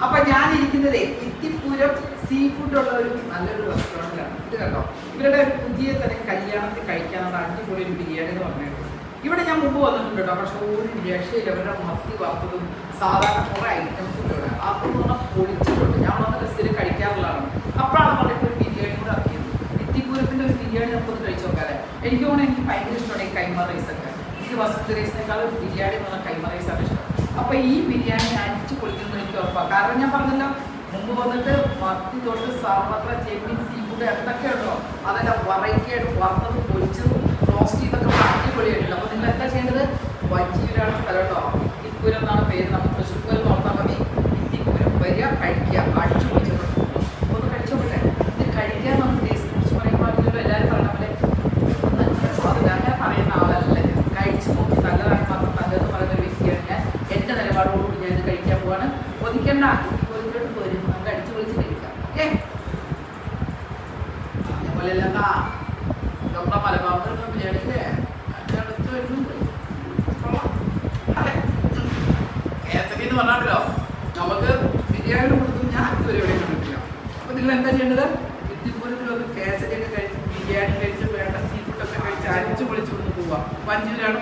അപ്പൊ ഞാൻ ഇരിക്കുന്നത് ഇത്തിപ്പൂരം സീ ഫുഡ് ഉള്ള ഒരു നല്ലൊരു റെസ്റ്റോറൻറ്റിലാണ്. ഇത് കണ്ടോ, ഇവരുടെ പുതിയ തരം കല്യാണത്തിൽ കഴിക്കാനുള്ള അടിപൊളി ഒരു ബിരിയാണി എന്ന് പറഞ്ഞിട്ടുണ്ട്. ഇവിടെ ഞാൻ മുമ്പ് വന്നിട്ടുണ്ട് കേട്ടോ, പക്ഷെ ഒരു രക്ഷയില്ല. ഇവരുടെ മത്തി വറുത്തതും സാധാരണ കുറേ ഐറ്റംസും ഇവിടെ അതൊന്നും പറഞ്ഞാൽ പൊളിച്ചിട്ടുണ്ട്. ഞാൻ വന്ന സ്ഥിരം കഴിക്കാറുള്ളതാണ്. അപ്പോഴാണ് നമ്മളിപ്പോൾ ഒരു ബിരിയാണി കൂടെ ഇറക്കിയത്. ഇത്തിപ്പൂരത്തിൻ്റെ ഒരു ബിരിയാണി നമുക്കൊന്ന് കഴിച്ചു നോക്കാതെ. എനിക്ക് തോന്നുന്നു എനിക്ക് ഭയങ്കര ഇഷ്ടമാണ് ഈ കൈമ റൈസൊക്കെ. എനിക്ക് വസന്ത് റൈസിനേക്കാളും ബിരിയാണി എന്ന് പറഞ്ഞാൽ കൈമ റൈസാണ് ഇഷ്ടം. അപ്പോൾ ഈ ബിരിയാണി അടിച്ച് പൊളിക്കുന്നത് എനിക്ക് ഉറപ്പാണ്. കാരണം ഞാൻ പറഞ്ഞല്ലോ, മുമ്പ് വന്നിട്ട് മത്തി തൊട്ട് സർവത്ര ചെമ്മീൻ സീ ഫുഡ് എന്തൊക്കെ ഉണ്ടോ അതെല്ലാം വെറൈറ്റി ആയിട്ട് വറുത്തതും പൊരിച്ചതും റോസ്റ്റ് ചെയ്തൊക്കെ അടിപൊളിയായിട്ടുണ്ട്. അപ്പോൾ നിങ്ങൾ എന്താ ചെയ്യേണ്ടത്, വഞ്ചിയിലാണ് സ്ഥലം കേട്ടോ. ഇത്തിപ്പൂരം എന്നാണ് പേര്. നമ്മൾ തൃശ്ശൂർ പൂരം നോക്കാൻ മതി. ഇത്തിപ്പൂരം വരിക, കഴിക്കുക, അടിച്ചു പൊളിച്ചിട്ടുണ്ട്. ഒന്ന് കഴിച്ചോട്ടെ. ഇത് കഴിക്കാൻ നമുക്ക് ടേസ്റ്റിനെ കുറിച്ച് പറയുമ്പോൾ എല്ലാവരും പറയണ പോലെ അതില്ല. ഞാൻ പറയുന്ന ആളല്ല. കഴിച്ചു നോക്കി നല്ലതായി മാത്രം നല്ലതെന്ന് പറയുന്ന ഒരു വ്യക്തിയാണ് ഞാൻ. എൻ്റെ നിലപാടോടുകൂടി ഞാൻ ഇത് കഴിക്കാൻ പോവാണ്. ഒതുക്കേണ്ട ഇത്തിപ്പൂരത്തിലോട്ട് പോരും, നമുക്ക് അടിച്ചു പൊളിച്ച് കഴിക്കാം. അതേപോലെ അല്ല നമ്മുടെ മലബാറിലുള്ള ബിരിയാണിയില്ലേ അടുത്ത് വരുന്നുണ്ട്. കേസരിന്ന് പറഞ്ഞാലോ നമുക്ക് ബിരിയാണി കൊടുത്തു ഞാൻ ഇതുവരെ എവിടെ കണ്ടിട്ടില്ല. അപ്പോൾ നിങ്ങൾ എന്താ ചെയ്യേണ്ടത്, ഇത്തിപ്പൂരത്തിലൊന്ന് കേസരിയൊക്കെ കഴിച്ച് ബിരിയാണി കഴിച്ച് വേണ്ട സീ ഫുഡൊക്കെ കഴിച്ച് അടിച്ചു പൊളിച്ചു കൊണ്ട് പോവുക. വഞ്ചിയിലാണ്